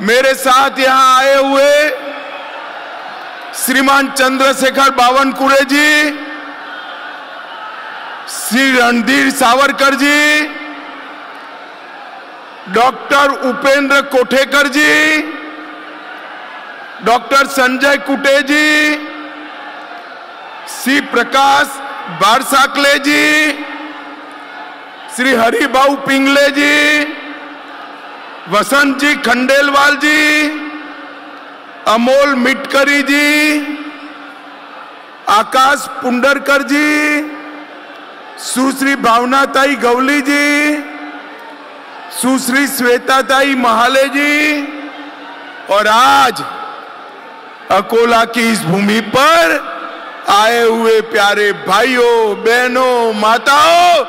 मेरे साथ यहां आए हुए श्रीमान चंद्रशेखर बावनकुळे जी, श्री रणधीर सावरकर जी, डॉक्टर उपेंद्र कोठेकर जी, डॉक्टर संजय कुटे जी, श्री प्रकाश बारसाकले जी, श्री हरिभाऊ पिंगले जी, वसंत जी खंडेलवाल जी, अमोल मिटकरी जी, आकाश पुंडरकर जी, सुश्री भावनाताई गवली जी, सुश्री श्वेताताई महाले जी, और आज अकोला की इस भूमि पर आए हुए प्यारे भाइयों, बहनों, माताओं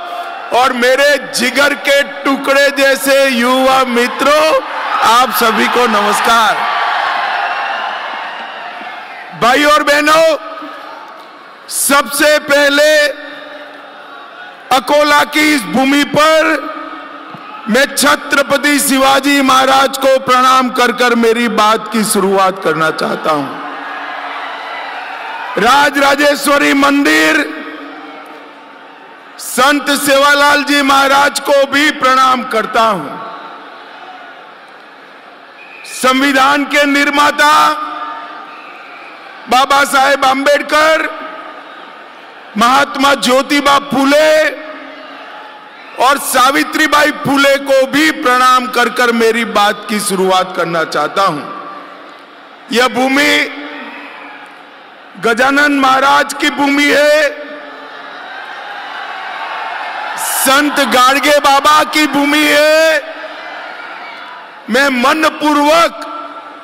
और मेरे जिगर के टुकड़े जैसे युवा मित्रों, आप सभी को नमस्कार। भाई और बहनों, सबसे पहले अकोला की इस भूमि पर मैं छत्रपति शिवाजी महाराज को प्रणाम कर कर मेरी बात की शुरुआत करना चाहता हूं। राजराजेश्वरी मंदिर, संत सेवालाल जी महाराज को भी प्रणाम करता हूं। संविधान के निर्माता बाबा साहेब आंबेडकर, महात्मा ज्योतिबा फूले और सावित्रीबाई फूले को भी प्रणाम कर कर मेरी बात की शुरुआत करना चाहता हूं। यह भूमि गजानन महाराज की भूमि है, संत गाडगे बाबा की भूमि है। मैं मनपूर्वक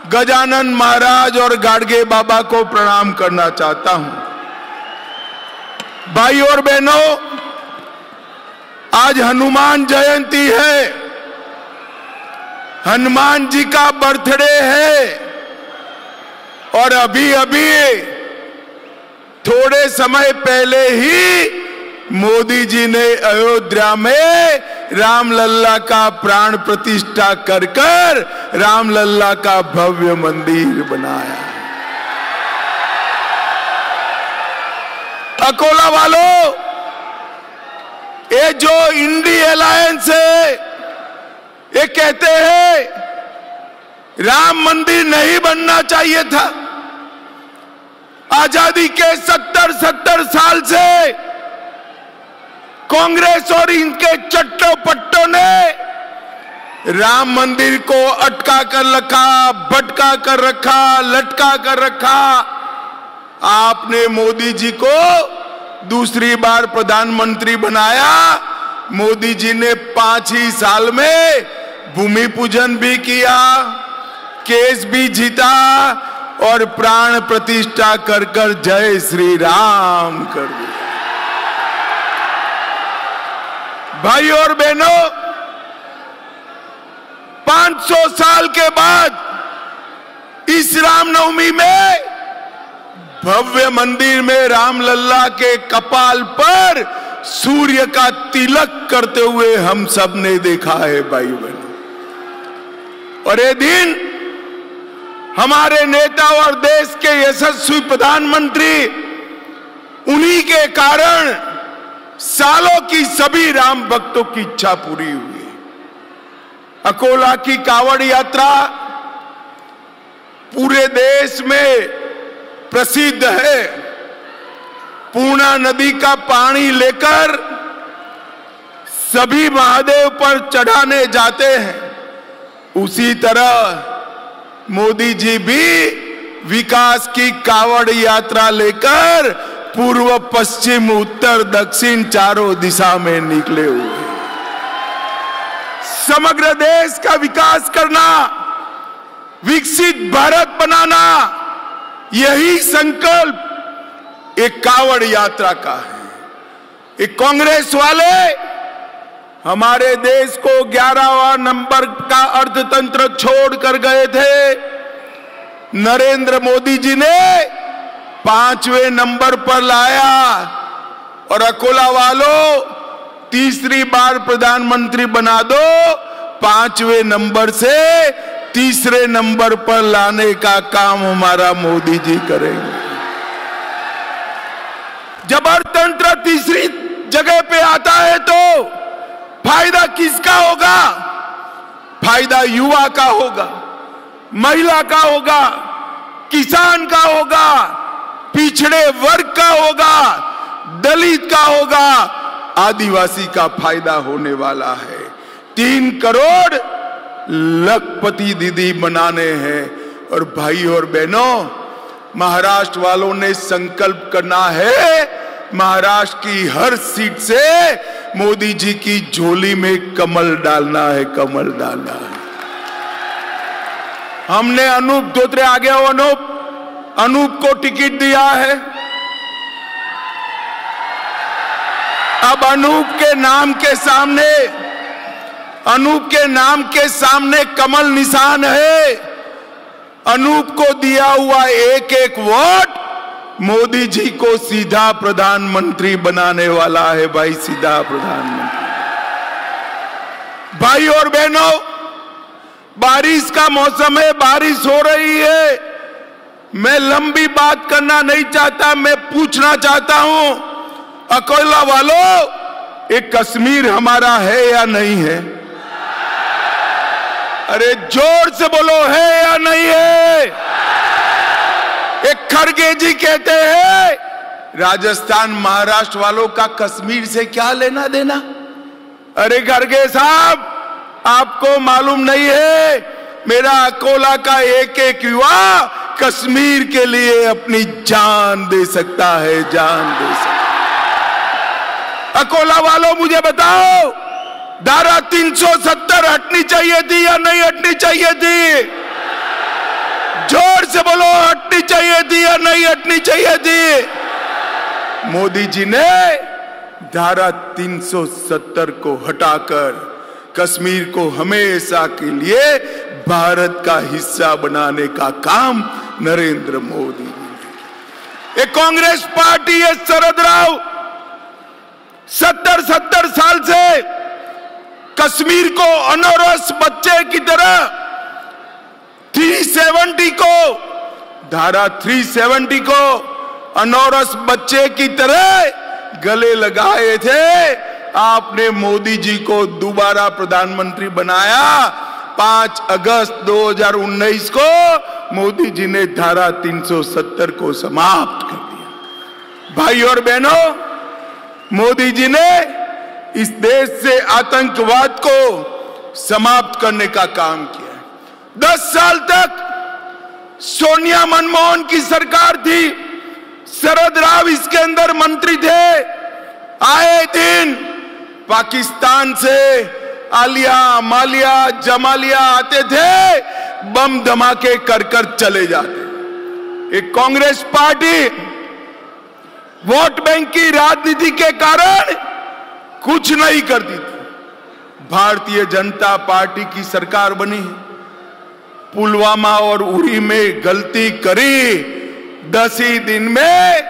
गजानन महाराज और गाडगे बाबा को प्रणाम करना चाहता हूं। भाई और बहनों, आज हनुमान जयंती है, हनुमान जी का बर्थडे है और अभी अभी थोड़े समय पहले ही मोदी जी ने अयोध्या में रामलल्ला का प्राण प्रतिष्ठा कर कर रामलल्ला का भव्य मंदिर बनाया। अकोला वालों, ये जो इंडी अलायंस है, ये कहते हैं राम मंदिर नहीं बनना चाहिए था। आजादी के 70 साल से कांग्रेस और इनके चट्टो पट्टों ने राम मंदिर को अटका कर रखा, भटका कर रखा, लटका कर रखा। आपने मोदी जी को दूसरी बार प्रधानमंत्री बनाया। मोदी जी ने 5 ही साल में भूमि पूजन भी किया, केस भी जीता और प्राण प्रतिष्ठा कर कर जय श्री राम कर दिया। भाई और बहनों, 500 साल के बाद इस रामनवमी में भव्य मंदिर में रामलल्ला के कपाल पर सूर्य का तिलक करते हुए हम सब ने देखा है भाई बहनों। और ये दिन हमारे नेता और देश के यशस्वी प्रधानमंत्री, उन्हीं के कारण सालों की सभी राम भक्तों की इच्छा पूरी हुई। अकोला की कावड़ यात्रा पूरे देश में प्रसिद्ध है। पूर्णा नदी का पानी लेकर सभी महादेव पर चढ़ाने जाते हैं। उसी तरह मोदी जी भी विकास की कावड़ यात्रा लेकर पूर्व, पश्चिम, उत्तर, दक्षिण चारों दिशा में निकले हुए। समग्र देश का विकास करना, विकसित भारत बनाना, यही संकल्प एक कावड़ यात्रा का है। एक कांग्रेस वाले हमारे देश को 11वां नंबर का अर्थतंत्र छोड़ कर गए थे। नरेंद्र मोदी जी ने 5वें नंबर पर लाया और अकोला वालों, तीसरी बार प्रधानमंत्री बना दो, 5वें नंबर से तीसरे नंबर पर लाने का काम हमारा मोदी जी करेंगे। जब अर्थतंत्र तीसरी जगह पे आता है तो फायदा किसका होगा? फायदा युवा का होगा, महिला का होगा, किसान का होगा, पिछड़े वर्ग का होगा, दलित का होगा, आदिवासी का फायदा होने वाला है। 3 करोड़ लखपति दीदी बनाने हैं। और भाई और बहनों, महाराष्ट्र वालों ने संकल्प करना है, महाराष्ट्र की हर सीट से मोदी जी की झोली में कमल डालना है, कमल डालना है। हमने अनूप धोत्रे, आ गया हो अनूप को टिकट दिया है। अब अनूप के नाम के सामने कमल निशान है। अनूप को दिया हुआ एक एक वोट मोदी जी को सीधा प्रधानमंत्री बनाने वाला है भाई, सीधा प्रधानमंत्री। भाई और बहनों, बारिश का मौसम है, बारिश हो रही है। मैं लंबी बात करना नहीं चाहता, मैं पूछना चाहता हूं, अकोला वालों, एक कश्मीर हमारा है या नहीं है? अरे जोर से बोलो, है या नहीं है? एक खड़गे जी कहते हैं, राजस्थान महाराष्ट्र वालों का कश्मीर से क्या लेना देना? अरे खड़गे साहब, आपको मालूम नहीं है, मेरा अकोला का एक एक युवा कश्मीर के लिए अपनी जान दे सकता है, जान दे सकता है। अकोला वालों, मुझे बताओ, धारा 370 हटनी चाहिए थी या नहीं हटनी चाहिए थी? जोर से बोलो, हटनी चाहिए थी या नहीं हटनी चाहिए थी? मोदी जी ने धारा 370 को हटाकर कश्मीर को हमेशा के लिए भारत का हिस्सा बनाने का काम नरेंद्र मोदी जी। एक कांग्रेस पार्टी है, शरद राव 70 साल से कश्मीर को अनौरस बच्चे की तरह 370 को, धारा 370 को अनौरस बच्चे की तरह गले लगाए थे। आपने मोदी जी को दोबारा प्रधानमंत्री बनाया। 5 अगस्त 2019 को मोदी जी ने धारा 370 को समाप्त कर दिया। भाई और बहनों, मोदी जी ने इस देश से आतंकवाद को समाप्त करने का काम किया। 10 साल तक सोनिया मनमोहन की सरकार थी, शरद राव इसके अंदर मंत्री थे। आए दिन पाकिस्तान से आलिया, मालिया, जमालिया आते थे, बम धमाके कर कर चले जाते। एक कांग्रेस पार्टी वोट बैंक की राजनीति के कारण कुछ नहीं करती थी। भारतीय जनता पार्टी की सरकार बनी। पुलवामा और उरी में गलती करी, 10 ही दिन में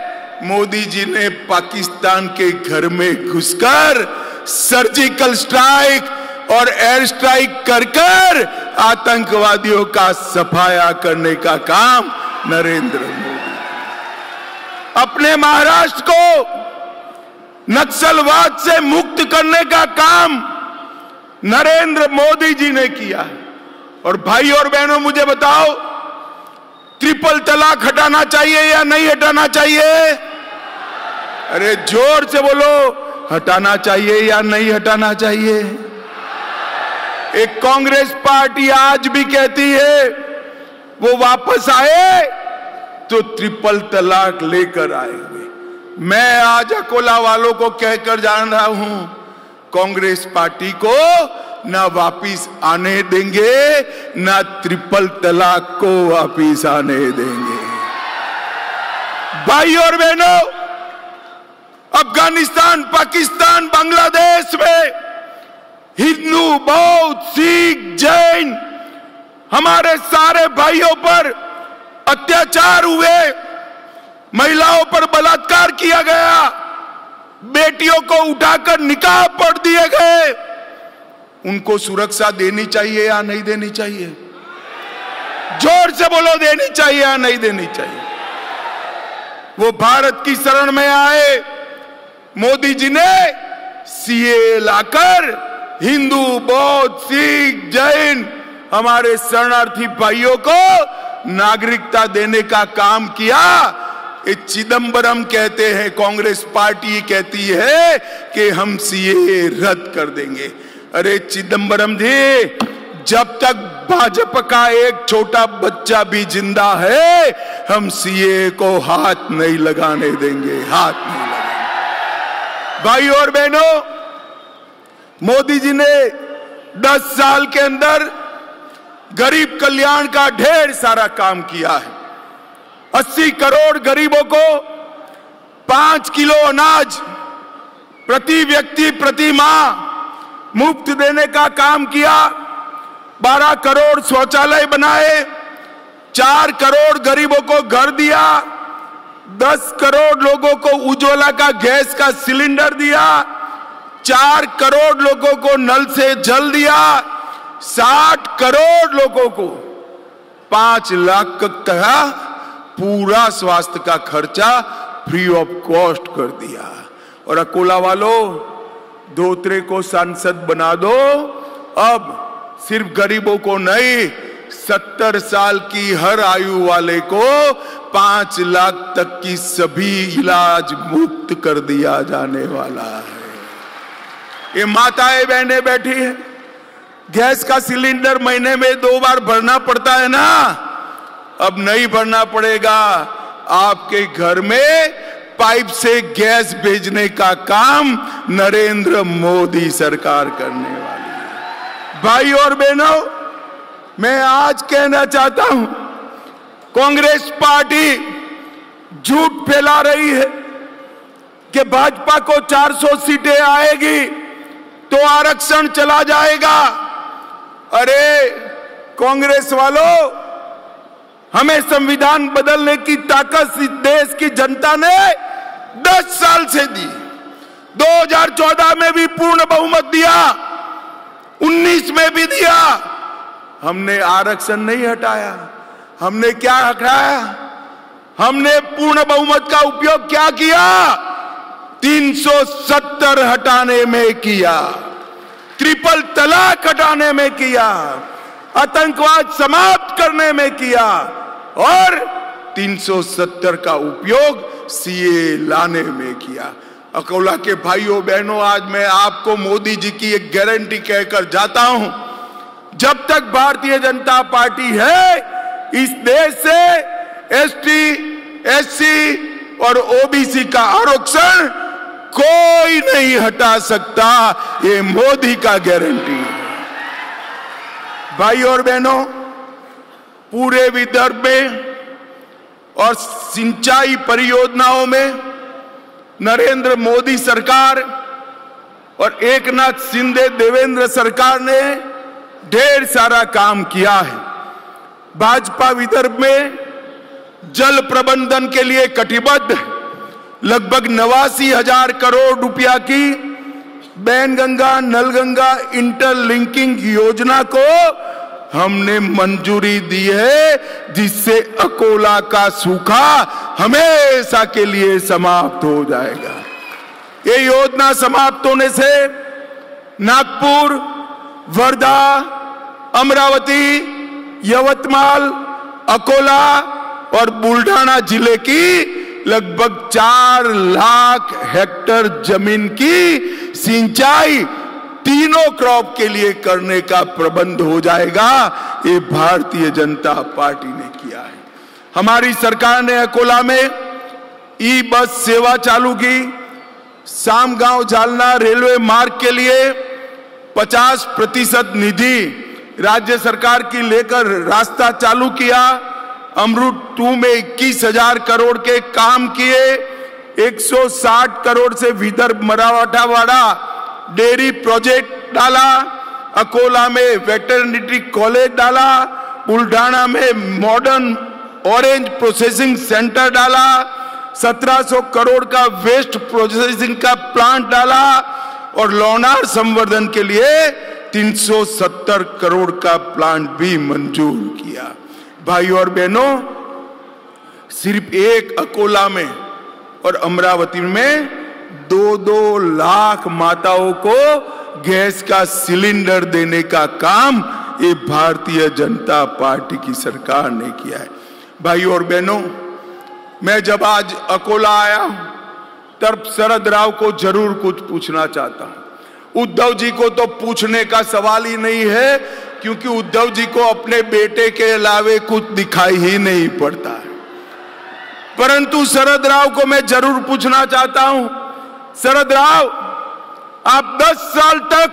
मोदी जी ने पाकिस्तान के घर में घुसकर सर्जिकल स्ट्राइक और एयर स्ट्राइक कर कर आतंकवादियों का सफाया करने का काम नरेंद्र मोदी। अपने महाराष्ट्र को नक्सलवाद से मुक्त करने का काम नरेंद्र मोदी जी ने किया है। और भाई और बहनों, मुझे बताओ, ट्रिपल तलाक हटाना चाहिए या नहीं हटाना चाहिए? अरे जोर से बोलो, हटाना चाहिए या नहीं हटाना चाहिए? एक कांग्रेस पार्टी आज भी कहती है वो वापस आए तो ट्रिपल तलाक लेकर आएंगे। मैं आज अकोला वालों को कहकर जान रहा हूं, कांग्रेस पार्टी को ना वापिस आने देंगे, ना ट्रिपल तलाक को वापिस आने देंगे। भाई और बहनों, अफगानिस्तान, पाकिस्तान, बांग्लादेश में हिंदू, बौद्ध, सिख, जैन, हमारे सारे भाइयों पर अत्याचार हुए, महिलाओं पर बलात्कार किया गया, बेटियों को उठाकर निकाह पढ़ दिए गए। उनको सुरक्षा देनी चाहिए या नहीं देनी चाहिए? जोर से बोलो, देनी चाहिए या नहीं देनी चाहिए? वो भारत की शरण में आए। मोदी जी ने सीए लाकर हिंदू, बौद्ध, सिख, जैन हमारे शरणार्थी भाइयों को नागरिकता देने का काम किया। ये चिदंबरम कहते हैं, कांग्रेस पार्टी कहती है कि हम सीए रद्द कर देंगे। अरे चिदंबरम जी, जब तक भाजपा का एक छोटा बच्चा भी जिंदा है, हम सीए को हाथ नहीं लगाने देंगे, हाथ नहीं लगाएंगे। भाई और बहनों, मोदी जी ने 10 साल के अंदर गरीब कल्याण का ढेर सारा काम किया है। 80 करोड़ गरीबों को 5 किलो अनाज प्रति व्यक्ति प्रति माह मुफ्त देने का काम किया। 12 करोड़ शौचालय बनाए, 4 करोड़ गरीबों को घर दिया, 10 करोड़ लोगों को उज्ज्वला का गैस का सिलेंडर दिया, 4 करोड़ लोगों को नल से जल दिया, 60 करोड़ लोगों को 5 लाख का पूरा स्वास्थ्य का खर्चा फ्री ऑफ कॉस्ट कर दिया। और अकोला वालों, धोत्रे को सांसद बना दो। अब सिर्फ गरीबों को नहीं, 70 साल की हर आयु वाले को 5 लाख तक की सभी इलाज मुफ्त कर दिया जाने वाला है। ये माताएं बहनें बैठी है, गैस का सिलेंडर महीने में 2 बार भरना पड़ता है ना, अब नहीं भरना पड़ेगा। आपके घर में पाइप से गैस भेजने का काम नरेंद्र मोदी सरकार करने वाली है। भाई और बहनों, मैं आज कहना चाहता हूं, कांग्रेस पार्टी झूठ फैला रही है कि भाजपा को 400 सीटें आएगी तो आरक्षण चला जाएगा। अरे कांग्रेस वालों, हमें संविधान बदलने की ताकत इस देश की जनता ने 10 साल से दी। 2014 में भी पूर्ण बहुमत दिया, 19 में भी दिया। हमने आरक्षण नहीं हटाया। हमने क्या हटाया? हमने पूर्ण बहुमत का उपयोग क्या किया? 370 हटाने में किया, ट्रिपल तलाक हटाने में किया, आतंकवाद समाप्त करने में किया और 370 का उपयोग सीए लाने में किया। अकोला के भाइयों बहनों, आज मैं आपको मोदी जी की एक गारंटी कहकर जाता हूं, जब तक भारतीय जनता पार्टी है, इस देश से एसटी, एससी और ओबीसी का आरक्षण कोई नहीं हटा सकता। ये मोदी का गारंटी है। भाई और बहनों, पूरे विदर्भ में और सिंचाई परियोजनाओं में नरेंद्र मोदी सरकार और एकनाथ शिंदे देवेंद्र सरकार ने ढेर सारा काम किया है। भाजपा विदर्भ में जल प्रबंधन के लिए कटिबद्ध है। लगभग 89,000 करोड़ रुपया की बैनगंगा नलगंगा इंटरलिंकिंग योजना को हमने मंजूरी दी है, जिससे अकोला का सूखा हमेशा के लिए समाप्त हो जाएगा। ये योजना समाप्त होने से नागपुर, वर्धा, अमरावती, यवतमाल, अकोला और बुल्ढाना जिले की लगभग 4 लाख हेक्टेयर जमीन की सिंचाई तीनों क्रॉप के लिए करने का प्रबंध हो जाएगा। ये भारतीय जनता पार्टी ने किया है। हमारी सरकार ने अकोला में ई बस सेवा चालू की। सामगांव जालना रेलवे मार्ग के लिए 50% निधि राज्य सरकार की लेकर रास्ता चालू किया। अमृत 2 में 21,000 करोड़ के काम किए। 160 करोड़ से विदर्भ मराठवाड़ा डेयरी प्रोजेक्ट डाला। अकोला में वेटरनरी कॉलेज डाला। बुल्ढाना में मॉडर्न ऑरेंज प्रोसेसिंग सेंटर डाला। 1700 करोड़ का वेस्ट प्रोसेसिंग का प्लांट डाला और लोनार संवर्धन के लिए 370 करोड़ का प्लांट भी मंजूर किया। भाई और बहनों, सिर्फ एक अकोला में और अमरावती में 2-2 लाख माताओं को गैस का सिलेंडर देने का काम ये भारतीय जनता पार्टी की सरकार ने किया है। भाई और बहनों, मैं जब आज अकोला आया तब शरद राव को जरूर कुछ पूछना चाहता हूं। उद्धव जी को तो पूछने का सवाल ही नहीं है, क्योंकि उद्धव जी को अपने बेटे के अलावे कुछ दिखाई ही नहीं पड़ता है। परंतु शरद राव को मैं जरूर पूछना चाहता हूं, शरद राव, आप 10 साल तक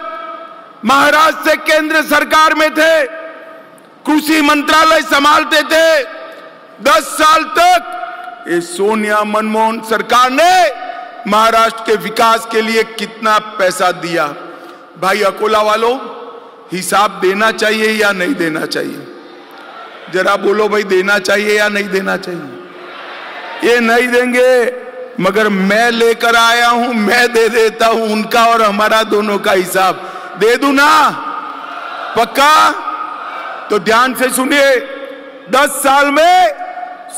महाराष्ट्र से केंद्र सरकार में थे, कृषि मंत्रालय संभालते थे। 10 साल तक ये सोनिया मनमोहन सरकार ने महाराष्ट्र के विकास के लिए कितना पैसा दिया? भाई अकोला वालों, हिसाब देना चाहिए या नहीं देना चाहिए? जरा बोलो भाई, देना चाहिए या नहीं देना चाहिए? ये नहीं देंगे, मगर मैं लेकर आया हूं, मैं दे देता हूं उनका और हमारा दोनों का हिसाब। दे दूं ना? पक्का? तो ध्यान से सुनिए, 10 साल में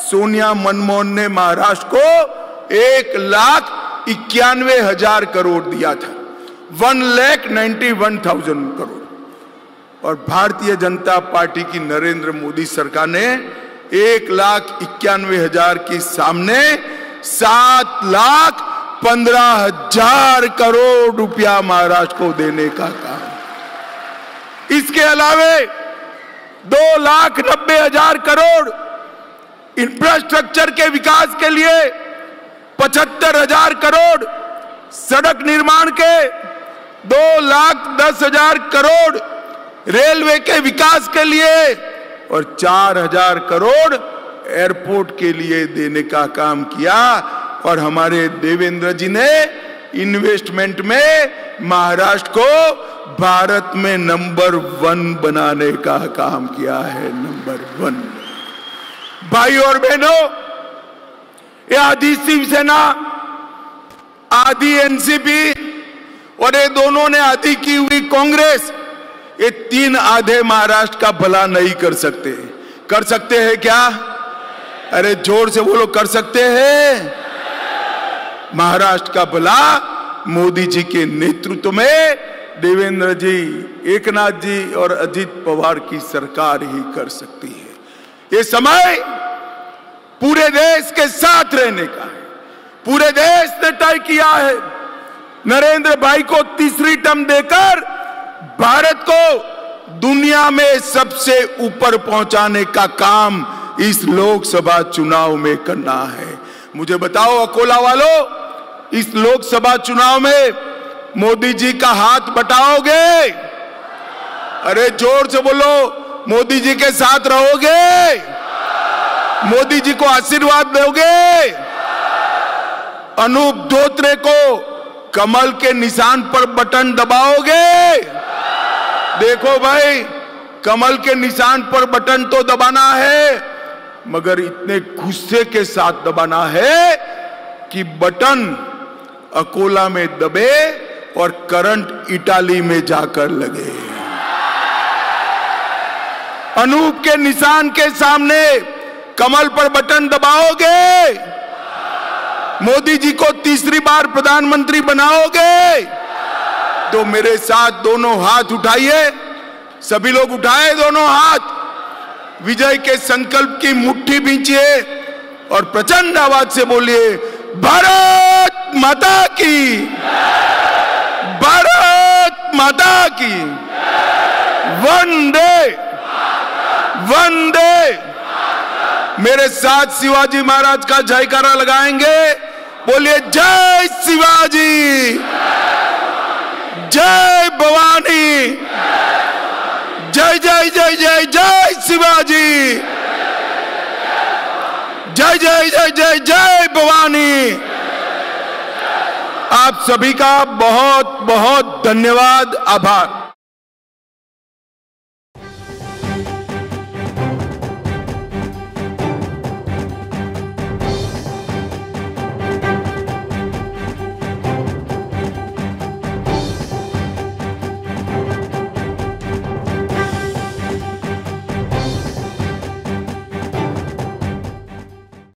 सोनिया मनमोहन ने महाराष्ट्र को 1,91,000 करोड़ दिया था, 1,91,000 करोड़। और भारतीय जनता पार्टी की नरेंद्र मोदी सरकार ने 1,91,000 के सामने 7,15,000 करोड़ रुपया महाराष्ट्र को देने का काम। इसके अलावे 2,90,000 करोड़ इंफ्रास्ट्रक्चर के विकास के लिए, 75,000 करोड़ सड़क निर्माण के, 2,10,000 करोड़ रेलवे के विकास के लिए और 4,000 करोड़ एयरपोर्ट के लिए देने का काम किया। और हमारे देवेंद्र जी ने इन्वेस्टमेंट में महाराष्ट्र को भारत में नंबर 1 बनाने का काम किया है, नंबर 1। भाई और बहनों, ये आधी शिवसेना, आधी एनसीपी और ये दोनों ने आधी की हुई कांग्रेस, ये 3 आधे महाराष्ट्र का भला नहीं कर सकते। कर सकते हैं क्या? अरे जोर से बोलो, कर सकते हैं? महाराष्ट्र का भला मोदी जी के नेतृत्व में देवेंद्र जी, एकनाथ जी और अजित पवार की सरकार ही कर सकती है। ये समय पूरे देश के साथ रहने का है। पूरे देश ने तय किया है नरेंद्र भाई को तीसरी टर्म देकर भारत को दुनिया में सबसे ऊपर पहुंचाने का काम इस लोकसभा चुनाव में करना है। मुझे बताओ अकोला वालों, इस लोकसभा चुनाव में मोदी जी का हाथ बटाओगे? अरे जोर से बोलो, मोदी जी के साथ रहोगे? मोदी जी को आशीर्वाद दोगे? अनूप धोत्रे को कमल के निशान पर बटन दबाओगे? देखो भाई, कमल के निशान पर बटन तो दबाना है, मगर इतने गुस्से के साथ दबाना है कि बटन अकोला में दबे और करंट इटाली में जाकर लगे। अनूप के निशान के सामने कमल पर बटन दबाओगे? मोदी जी को तीसरी बार प्रधानमंत्री बनाओगे? तो मेरे साथ दोनों हाथ उठाइए, सभी लोग उठाए दोनों हाथ, विजय के संकल्प की मुट्ठी भींचिए और प्रचंड आवाज से बोलिए, भारत माता की, भारत माता की, वंदे वंदे। मेरे साथ शिवाजी महाराज का जयकारा लगाएंगे, बोलिए जय शिवाजी, जय भवानी, जय जय जय जय जय शिवाजी, जय जय जय जय जय भवानी। आप सभी का बहुत बहुत धन्यवाद, आभार।